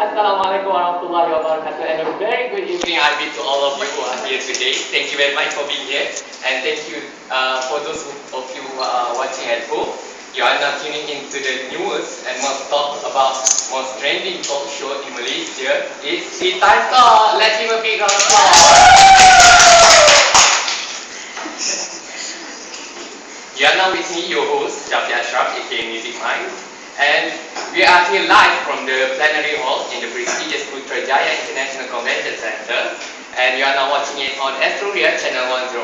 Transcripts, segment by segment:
Assalamualaikum warahmatullahi wabarakatuh, and a very good evening I bid to all of you who are here today. Thank you very much for being here, and thank you for those of you who are watching at home. You are now tuning into the newest and most talked about, most trending talk show in Malaysia. It's Citer. Let's give a big round of applause. You are now with me, your host, Jafi Ashraf, aka Music Mind, and we are here live from the plenary hall in the prestigious Putrajaya International Convention Center, and you are now watching it on Astro Ria channel 104,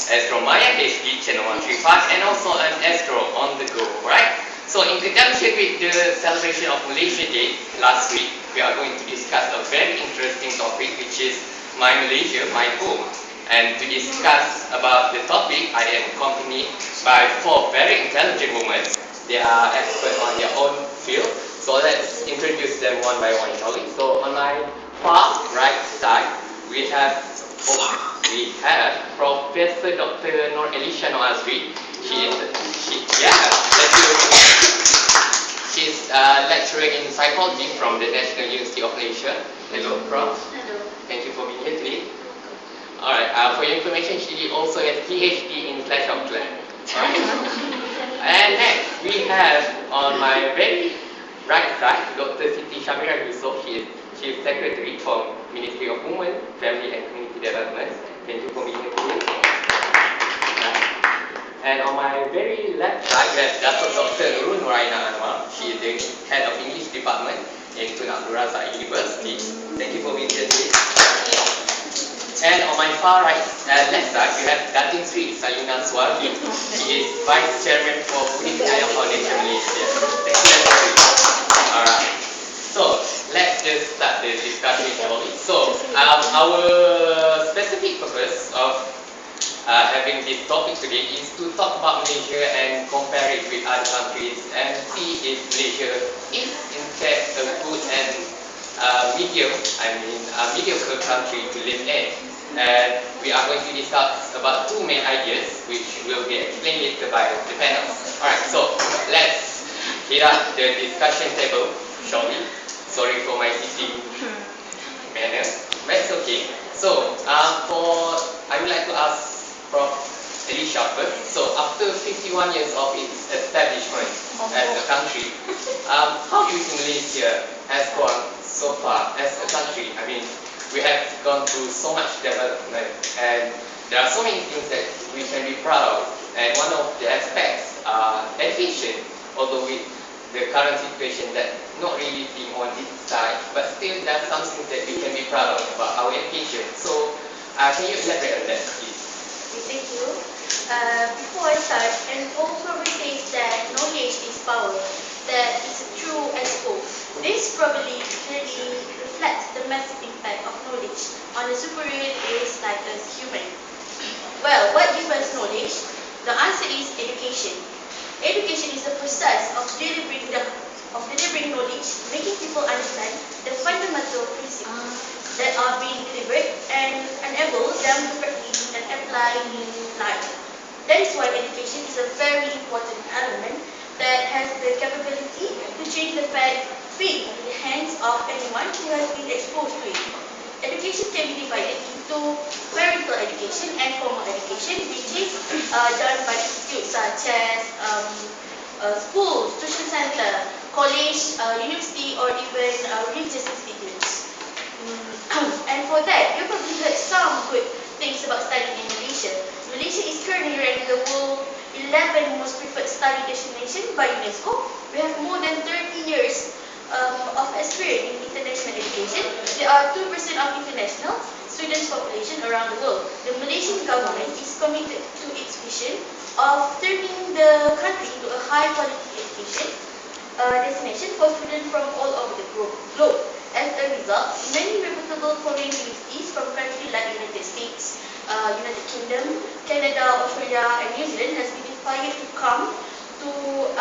Astro Maya HD channel 135, and also on Astro on the go, right? So in conjunction with the celebration of Malaysia Day last week, we are going to discuss a very interesting topic, which is My Malaysia, My Home. And to discuss about the topic, I am accompanied by four very intelligent women. They are experts on their own field. So let's introduce them one by one, shall we? So on my far right side, we have Professor Dr. Nur Elisha Noazri. She's a lecturer in psychology from the National University of Malaysia. Hello, Prof. Hello. Thank you for being here today. Alright, for your information, she also has PhD in Clash of Clans. Alright. And next, we have on my very right side, Dr. Siti Shamira Yusof. She is Secretary for Ministry of Women, Family and Community Development. Thank you for being here today. And on my very left side, we have Dr. Nurul Nuraina Anwar. She is the Head of English Department in Tun Abdul Razak University. Thank you for being here today. And on my far right, left side, we have Datin Sri Salina Swargi. She is Vice Chairman for Budi Penyayang Foundation Malaysia. Thank you very much. Alright. So, let's just start the discussion, shall we? So, our specific purpose of having this topic today is to talk about Malaysia and compare it with other countries and see if Malaysia is in fact a good and mediocre country to live in. And we are going to discuss about two main ideas which will be explained later by the panel. Alright, so let's hit up the discussion table, shall we? Sorry for my sitting manner, but it's okay. So, I would like to ask Prof. Elisha first. So, after 51 years of its establishment as a country, how do you think Malaysia has gone so far as a country? I mean, we have gone through so much development, and there are so many things that we can be proud of. And one of the aspects are education, although with the current situation that not really being on this side, but still there are some things that we can be proud of about our education. So, can you elaborate on that, please? Thank you. Before I start, and also repeat that knowledge is power, that is true as hope. This probably clearly reflects the massive impact of knowledge on a superior race like us human. Well, what gives us knowledge? The answer is education. Education is the process of delivering knowledge, making people understand the fundamental principles that are being delivered and enable them to practice and apply in life. That is why education is a very important element that has the capability to change the fate in the hands of anyone who has been exposed to it. Education can be divided into parental education and formal education, which is done by institutes such as schools, tuition center, college, university, or even religious institutes. And for that, you probably heard some good things about studying in Malaysia. Malaysia is currently ranked the world 11 most preferred study destination by UNESCO. We have more than 30 years of experience in international education. There are 2% of international students population around the world. The Malaysian government is committed to its vision of turning the country into a high quality education destination for students from all over the globe. As a result, many reputable foreign universities from countries like United States, United Kingdom, Canada, Australia, and New Zealand has been inspired to come to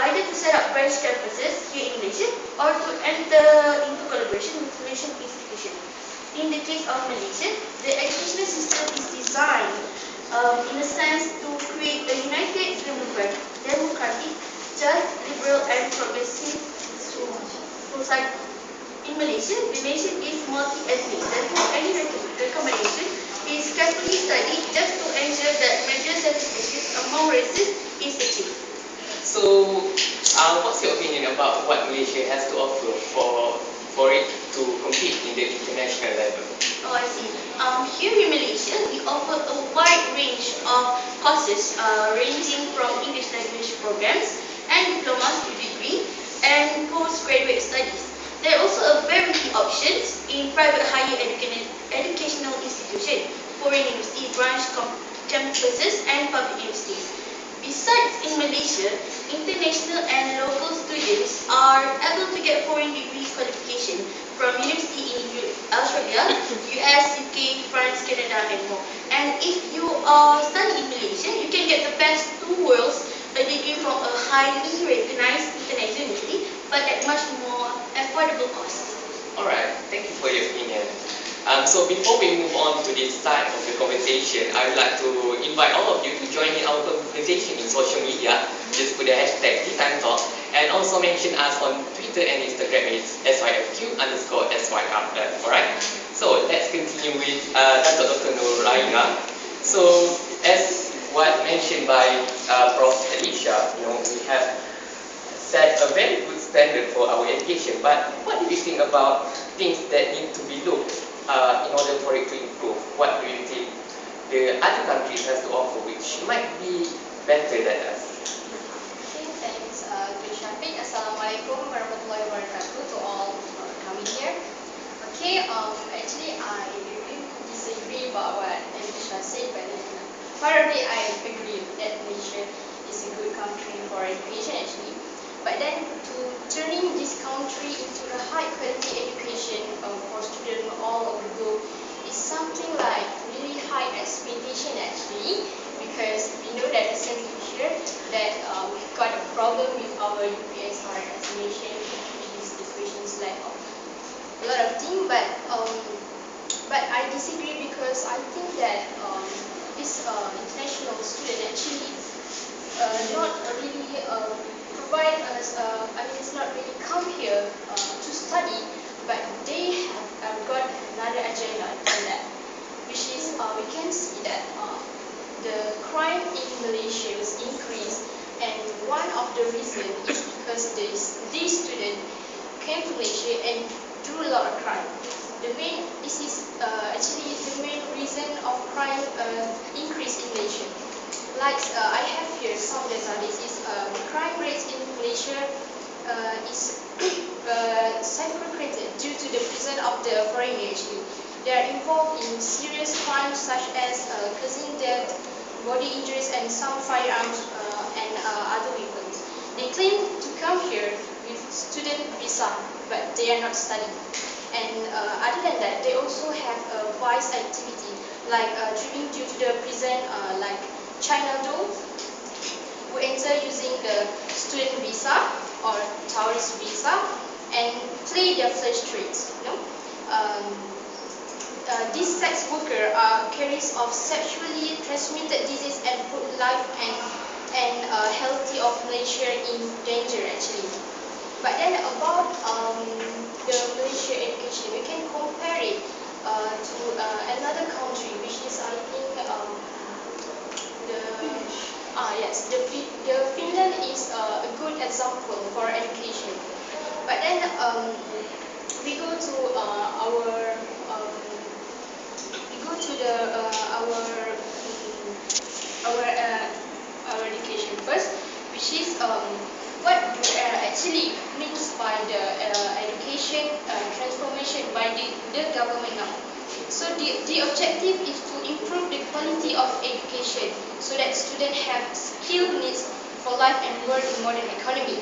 either to set up branch campuses here in Malaysia or to enter into collaboration with Malaysian institutions. In the case of Malaysia, the educational system is designed in a sense to create a united democratic, just, liberal, and progressive society. In Malaysia, the nation is multi-ethnic. Therefore, any recommendation is carefully studied just to ensure that major segregation among races is achieved. So, what's your opinion about what Malaysia has to offer for it to compete in the international level? Oh, I see. Here in Malaysia, we offer a wide range of courses ranging from English language programs and diplomas to degree and postgraduate studies. There are also a variety of options in private higher educational institutions, foreign university branch campuses and public universities. Besides, in Malaysia, international and local students are able to get foreign degree qualification from university in Australia, US, UK, France, Canada, and more. And if you are studying in Malaysia, you can get the best two worlds, a degree from a highly recognized international university, but at much more affordable cost. Alright, thank you for your opinion. So before we move on to this side of the conversation, I would like to invite all of you to join in our conversation in social media. Just put the hashtag #TeaTimeTalk and also mention us on Twitter and Instagram. It's SYFQ_SYR. Alright? So let's continue with Dr. Nur Raina. So as what mentioned by Prof. Alicia, we have set a very good standard for our education. But what do you think about things that need to be looked in order for it to improve? What do you think the other countries has to offer which might be better than us? Okay, thanks to Syafiq. Assalamualaikum warahmatullahi wabarakatuh to all coming here. Okay, actually I really disagree about what Alicia said, but apparently I agree that Malaysia is a good country for education actually. But then to turning this country into a high quality education for students all over the globe is something like really high expectation actually, because we know that since Malaysia that we've got a problem with our UPSR as Malaysia, which is the situations lack of a lot of things. But I disagree because I think that this international student actually not really provide us, it's not really come here to study, but they have got another agenda in that, which is we can see that the crime in Malaysia is increased, and one of the reasons is because these students came to Malaysia and do a lot of crime. This is actually the main reason of crime increase in Malaysia. Like I have here some data. This is the crime rates in Malaysia is skyrocketed due to the presence of the foreigner actually. They are involved in serious crimes such as causing death, body injuries, and some firearms and other weapons. They claim to come here with student visa, but they are not studying. And other than that, they also have a vice activity like tripping due to the prison, like China dolls who enter using the student visa or tourist visa and play their flesh trades. These sex workers are carriers of sexually transmitted disease and put life and healthy of Malaysia in danger actually. But then about the Malaysia education, we can compare it to another country, which is I think the Finland is a good example for education. But then we go to our education first, which is what actually means by the education transformation by the government now. So the objective is to improve the quality of education so that students have skill needs for life and work in modern economy.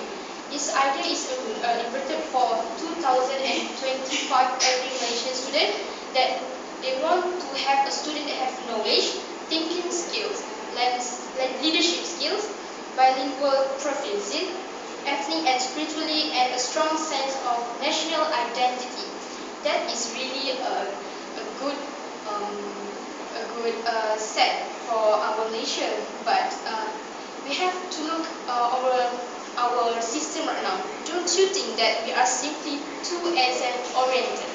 This idea is inverted for 2025 every Malaysian student, that they want to have a student that have knowledge, thinking skills, like leadership skills, bilingual proficiency, ethnic and spiritually, and a strong sense of national identity. That is really a good set for our nation, but we have to look our our system right now, don't you think that we are simply too exam oriented?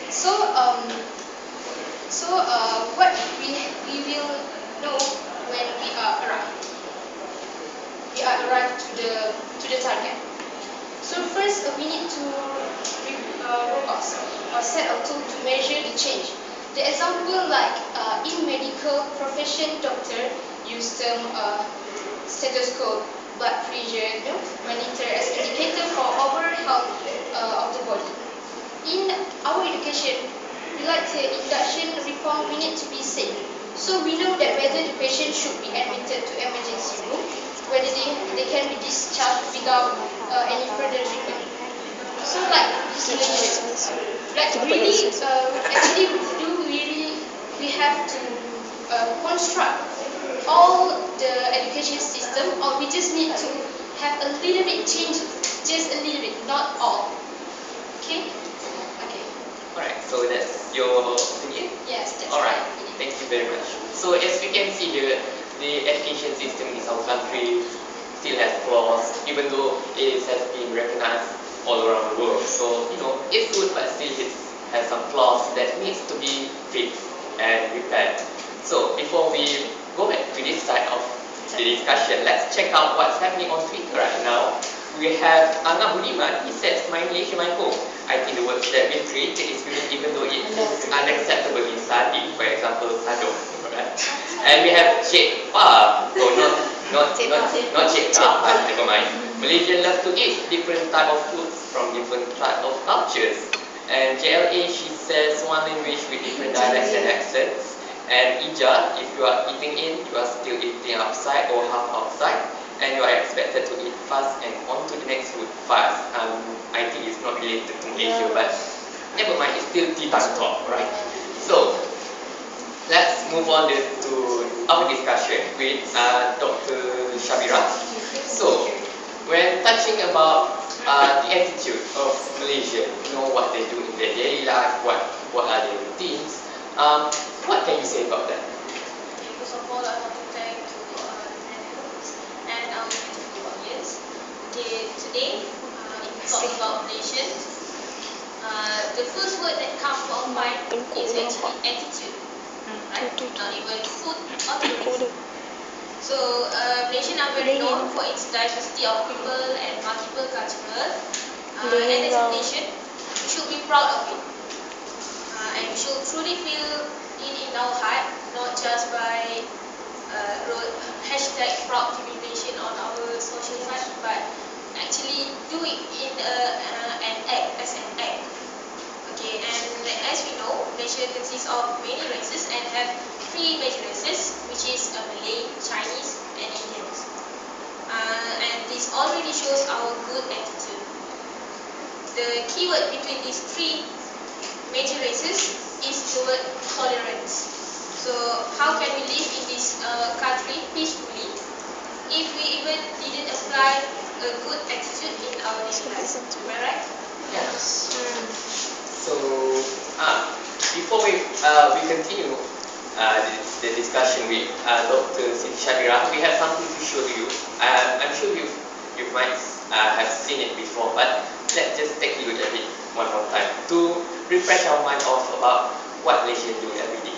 So what we will know when we are arrived. We are arrived to the target. So first we need to robust or set a tool to measure the change. The example like in medical profession, doctor use term stethoscope, blood pressure, monitor as indicator for overall health of the body. In our education, we like the induction reform, we need to be safe. So we know that whether the patient should be admitted to emergency room, whether they can be discharged without any further treatment. So like this Malaysia, like really, actually we have to construct all the education system, or we just need to have a little bit change, just a little bit, not all. Okay? Okay. Alright, so that's your opinion? Yes, that's Alright, my opinion. thank you very much. So as we can see, the education system in our country still has flaws, even though it has been recognized all around the world. So, it's good, but still it has some flaws that needs to be fixed and repaired. So, before we go back to this side of the discussion, let's check out what's happening on Twitter right now. We have Angga Budiman. He says, "My Malaysia, my home." I think the words that we've created is unique, even though it is unacceptable in Sadi, for example, Sadong. Right? And we have Cik Pa. Oh, not Cik Pa, but never mind. Malaysians love to eat different type of foods from different type of cultures. And JLA, she says one language with different dialects and accents. And Ija, if you are eating in, you are still eating outside or half outside, and you are expected to eat fast and on to the next food fast. I think it's not related to Malaysia, but never mind, it's still Titan talk, right? So, let's move on to our discussion with Dr. Shabira. So, when touching about the attitude of Malaysia, what they do in their daily life, what are their routines, what can you say about that? First of all, I want to thank to and our beautiful audience. Okay, today, if we talk about Malaysians, the first word that comes to our mind is actually attitude, right? Not even food or tourism. So, Malaysians are very known for its diversity of people and multiple cultures. And as a nation, we should be proud of it. And we should truly feel it in our heart, not just by hashtag proud to be Malaysian on our social site, but actually do it in an act, as an act. Okay, and as we know, Malaysia consists of many races and have three major races, which is Malay, Chinese, and Indians. And this already shows our good attitude. The keyword between these three major races is the word tolerance. So how can we live in this country peacefully if we even didn't apply a good attitude in our daily life? Am I right? Yes. So, before we continue the discussion with Dr. Siti Shabira, we have something to show you. I'm sure you might have seen it before, but let's just take a look at it one more time to refresh our mind off about what Malaysians do every day.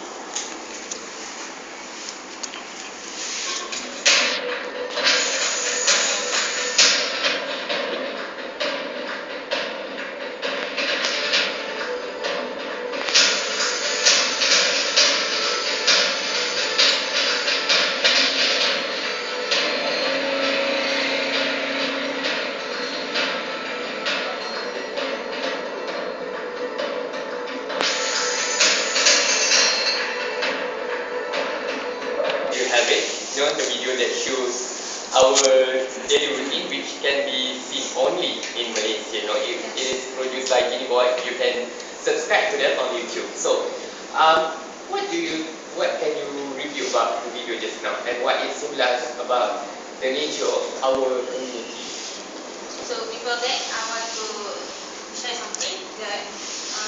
You have it, the video that shows our daily routine, which can be seen only in Malaysia. It is produced by Gini Boy. You can subscribe to them on YouTube. So, what can you review about the video just now, and what it symbolizes about the nature of our community? So before that, I want to share something that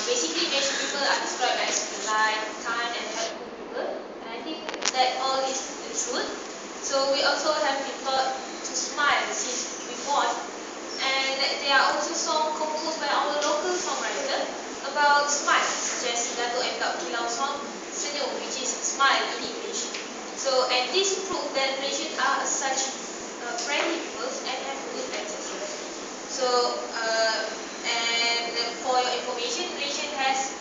basically Malaysian people are described as polite, kind, and helpful people. And I think that all is the truth. So So we also have been taught to smile since we born. And there are also songs composed by our local songwriter about smile, such as Dato' M. Kilau song Senyum, which is smile in English. So, and this proves that Malaysians are such friendly people and have good attitude. So, and for your information, Malaysia has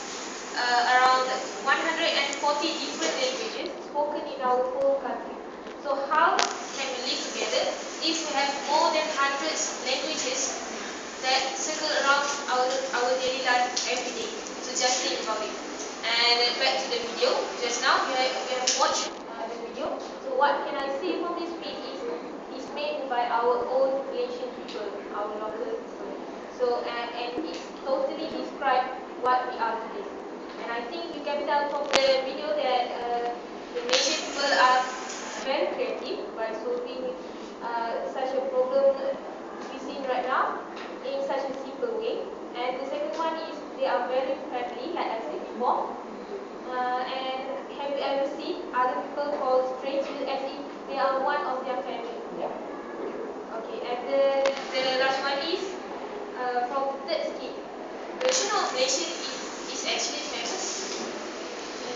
around 140 different languages spoken in our whole country. So how can we live together if we have more than hundreds languages that circle around our daily life every day? So just think about it. And back to the video. Just now we have watched the video. So what can I say from this video is it's made by our own Malaysian people, our local people. So and it totally describes what we are today. And I think you can tell from the video that the Malaysian people are very creative by solving such a problem we see right now in such a simple way. And the second one is they are very friendly, like I said before. And have you ever seen other people called strangers as if they are one of their family? Yeah. Okay, and the last one is from the third skit. Version of Malaysia is actually famous.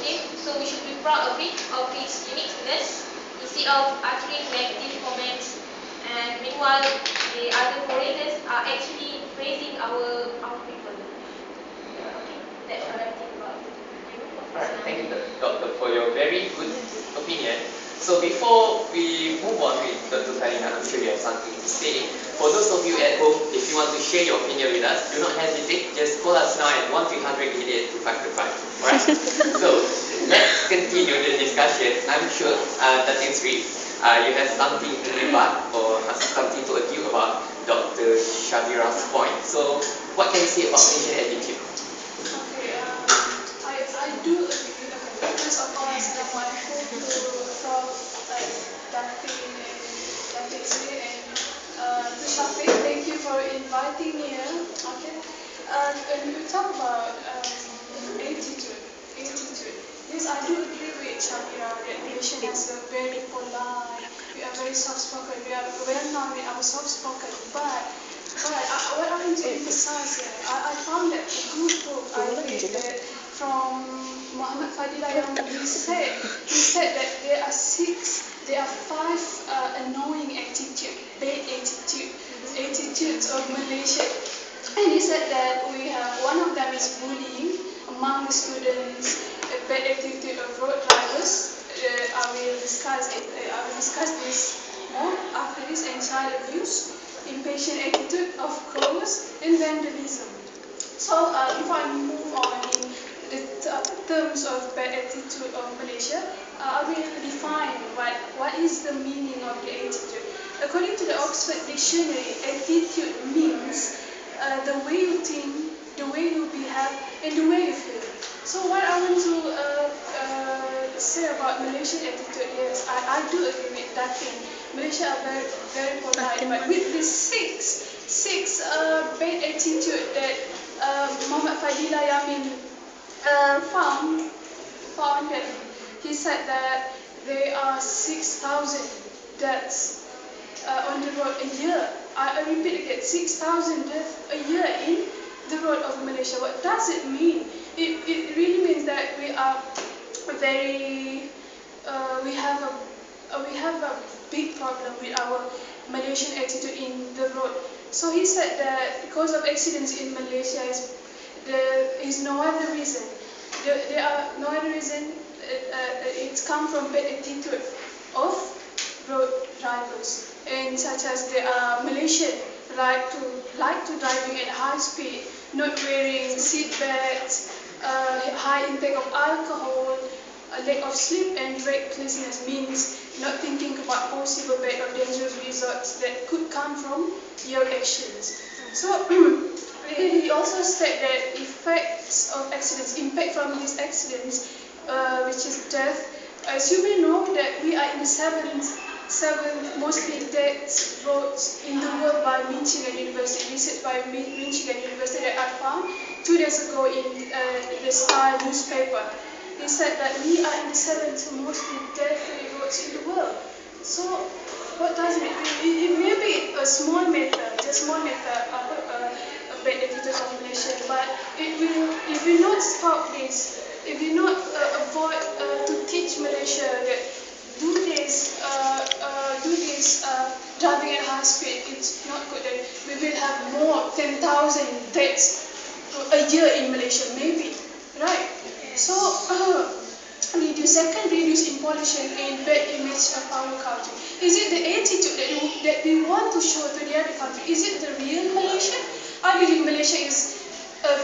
Okay, so we should be proud of it, of its uniqueness, instead of uttering negative comments. And meanwhile, the other foreigners are actually praising our people. Yeah, okay, that's what I think about it. Alright, thank you, Doctor, for your very good opinion. So before we move on with Dr. Karina, I'm sure you have something to say. For those of you at home, if you want to share your opinion with us, do not hesitate. Just call us now at 1-300-88-2525. Alright? So let's continue the discussion. I'm sure Dr. Sri, you have something to rebut or something to argue about Dr. Shabira's point. So what can you say about Malaysian attitude? Okay, I do agree. Okay, first of all, Assalamualaikum to Prof. Datin Sri and to Shafiq. Thank you for inviting me here. Okay, when we talk about attitude. Yes, I do agree with Shabira that Malaysian is very polite. We are very soft-spoken. We are well known with our soft-spoken, but what I want to emphasize here, I found that a good book I read that from Muhammad Fadilah yang he said that there are five annoying attitudes of Malaysia, and he said that we have one of them is bullying among the students, a bad attitude of road drivers. I will discuss this more after this, and child abuse, impatient attitude, of course, and vandalism. So if I move on in the terms of bad attitude of Malaysia, I will define what is the meaning of the attitude. According to the Oxford Dictionary, attitude means the way you think, the way you behave, and the way you feel. So what I want to say about Malaysian attitude, yes, I do agree with that thing. Malaysia are very, very polite, but with the six bad attitude that Muhammad Fadilah Yamin found that he said that there are 6,000 deaths on the road a year. I repeat again, 6,000 deaths a year in the road of Malaysia. What does it mean? It really means that we are very we have a big problem with our Malaysian attitude in the road. So he said that because of accidents in Malaysia, there is no other reason. There are no other reason. It's come from bad attitude of road drivers, and such as they are Malaysian like to driving at high speed, not wearing seat belts, high intake of alcohol, a lack of sleep, and recklessness means not thinking about possible bad or dangerous results that could come from your actions. So he also said that effects of accidents, impact from these accidents, which is death. As you may know that we are in the seventh mostly dead roads in the world by Michigan University, research by Michigan University that I found 2 days ago in the Star newspaper. He said that we are in the seventh mostly deadly roads in the world. So what does it mean? It may be a small matter, just small matter, a bad attitude of Malaysia, but it will, if we not stop this, if we not avoid to teach Malaysia that do this driving at high speed, it's not good, then we will have more 10,000 deaths a year in Malaysia, maybe, right? So, reduce in pollution and bad image of our country. Is it the attitude that we want to show to the other country? Is it the real Malaysia? I believe Malaysia is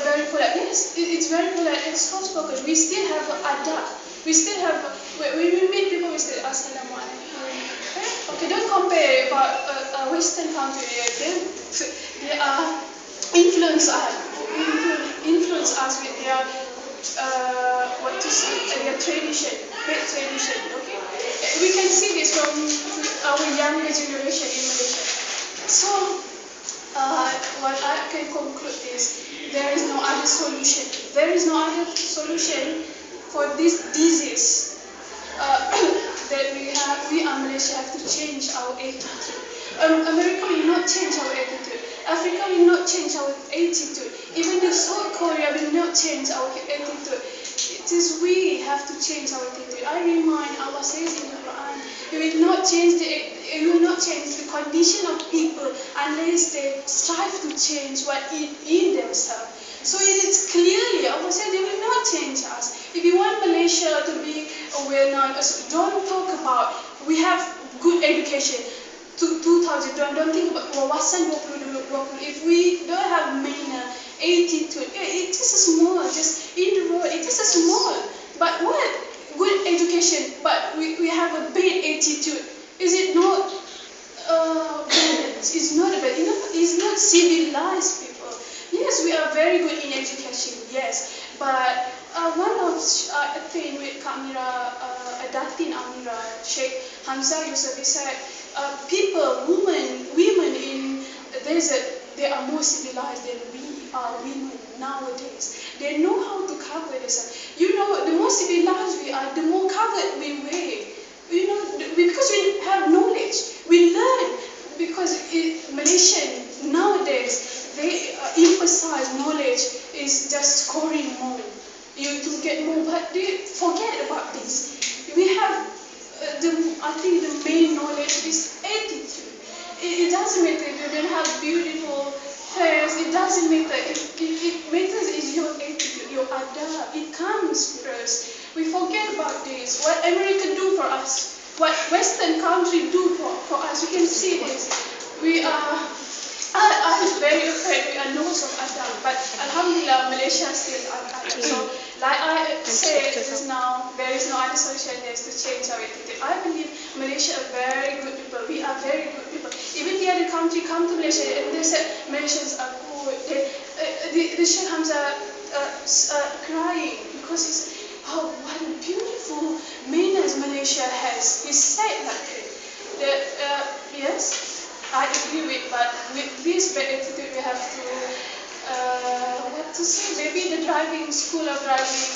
very polite. Yes, it's very polite and soft spoken. We still have adab. We still have, when we meet people, we say Assalamualaikum. Okay, don't compare about a Western country. They are influence us with their what to say, their tradition, bad tradition. Okay, we can see this from our younger generation in Malaysia. So, what I can conclude is there is no other solution. There is no other solution for this disease that we are Malaysia have to change our attitude. America will not change our attitude. Africa will not change our attitude. Even the South Korea will not change our attitude. It is we have to change our attitude. I remind Allah says in the Quran, it will not change the condition of people unless they strive to change what is in themselves. So it is clearly, Allah said, they will not change us. If you want Malaysia to be well-known, don't talk about, we have good education. 2000, don't think about wawasan 20. If we don't have manner, attitude, it is a small, just in the road, it is a small. But what? Good education, but we have a bad attitude. Is it not balance? It's not bad. It's not civilized people. Yes, we are very good in education, yes. But one of a thing with Kamira, Datin Amira, Sheikh Hamzah Yusuf, he said, women in the desert, they are more civilized than we are women nowadays. They know how to cover themselves. You know, the more civilized we are, the more covered we wear. You know, because we have knowledge, we learn. Because Malaysian nowadays, they emphasize knowledge is just scoring more. You to get more, but they forget about this. We have I think the main knowledge is attitude. It doesn't matter if you don't have beautiful face. It doesn't matter. It matters is your attitude, your adab. It comes first. We forget about this. What America do for us, what Western country do for us. We can see this. We are. I was very afraid we are lost of adab, but Alhamdulillah, Malaysia still adab. So, like I said just now, there is no other solution than to change our attitude. I believe Malaysia are very good people. We are very good people. Even the other country come to Malaysia and they said Malaysians are good. The Sheikh Hamzah crying because he said, oh, what a beautiful manners Malaysia has. He said like that. Yes. I agree with, but with this bad attitude, we have to, what to say, maybe the school of driving,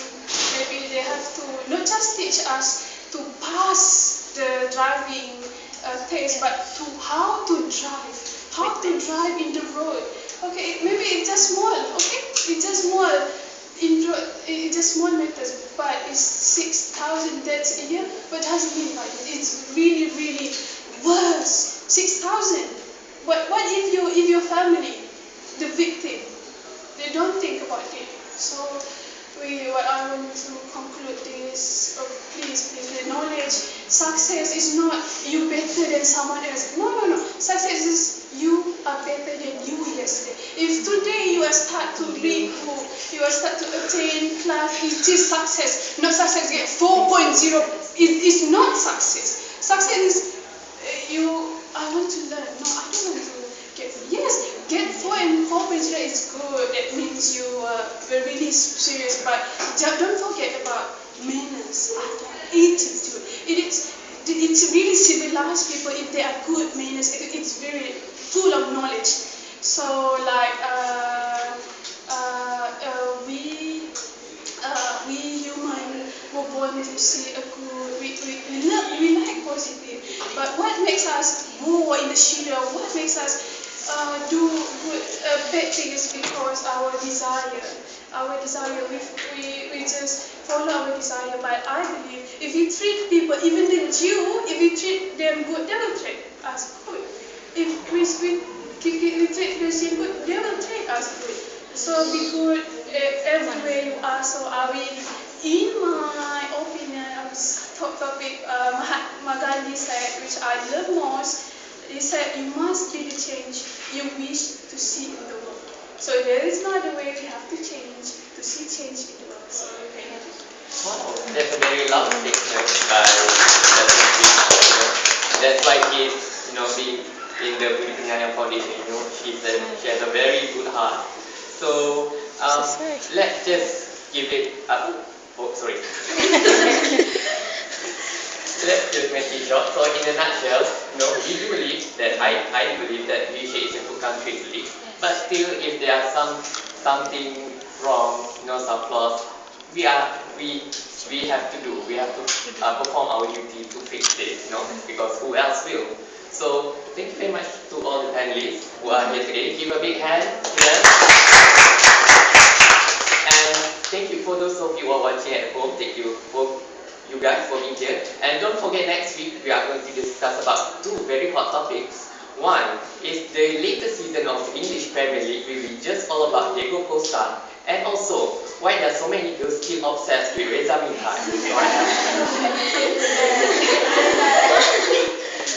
maybe they have to not just teach us to pass the driving test, but to how to drive in the road. Okay, maybe it's just small, okay? It's just small, it's just small matters, but it's 6,000 deaths a year. What does it mean by that? It's really, really worse. 6,000. But what if your family, the victim, they don't think about it? So what I want to conclude is, please, the knowledge, success is not you better than someone else. No. Success is you are better than you yesterday. If today you are start to read book, you are start to attain class, it is success. Not success get 4.0. It is not success. Success is I want to learn. No, I don't want to get. Yes, get 4 and 4.0 is good. That means you are really serious. But don't forget about manners, attitude. It's really civilized people if they are good manners. It's very full of knowledge. So like we human were born to see a good. We like positive. But us go in the shida, what makes us do good, bad things because our desire. Our desire, we just follow our desire. But I believe if we treat people, even the Jew, if we treat them good, they will treat us good. If we treat Christian good, they will treat us good. So be good everywhere you are. So I will, in my opinion, top topic Mahatma Gandhi said, which I love most. He said, you must be the change you wish to see in the world. So there is no other way, we have to change, to see change in the world. So thank you. Wow, that's a very love statement by that's why he's, being in the Budi Penyayang Foundation, she has a very good heart. So, let's just give it up. Oh, sorry. Let's just make it short. So, in a nutshell, we do believe that I believe that Malaysia is a good country to live. But still, if there are something wrong, some flaws, we have to do. We have to perform our duty to fix this, because who else will? So, thank you very much to all the panelists who are here today. Give a big hand to them. And thank you for those of you who are watching at home. Thank you for you guys for being here. And don't forget, next week we are going to discuss about two very hot topics. One is the latest season of English Premier League will be just all about Diego Costa. And also, why does so many girls still obsessed with Reza Minhaj?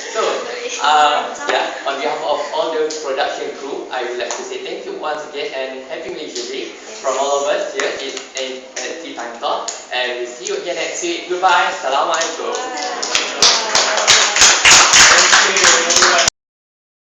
So, on behalf of all the production crew, I would like to say thank you once again and Happy Malaysia Day from all of us here at Tea Time Talk. And we'll see you again next week. Goodbye. Assalamualaikum.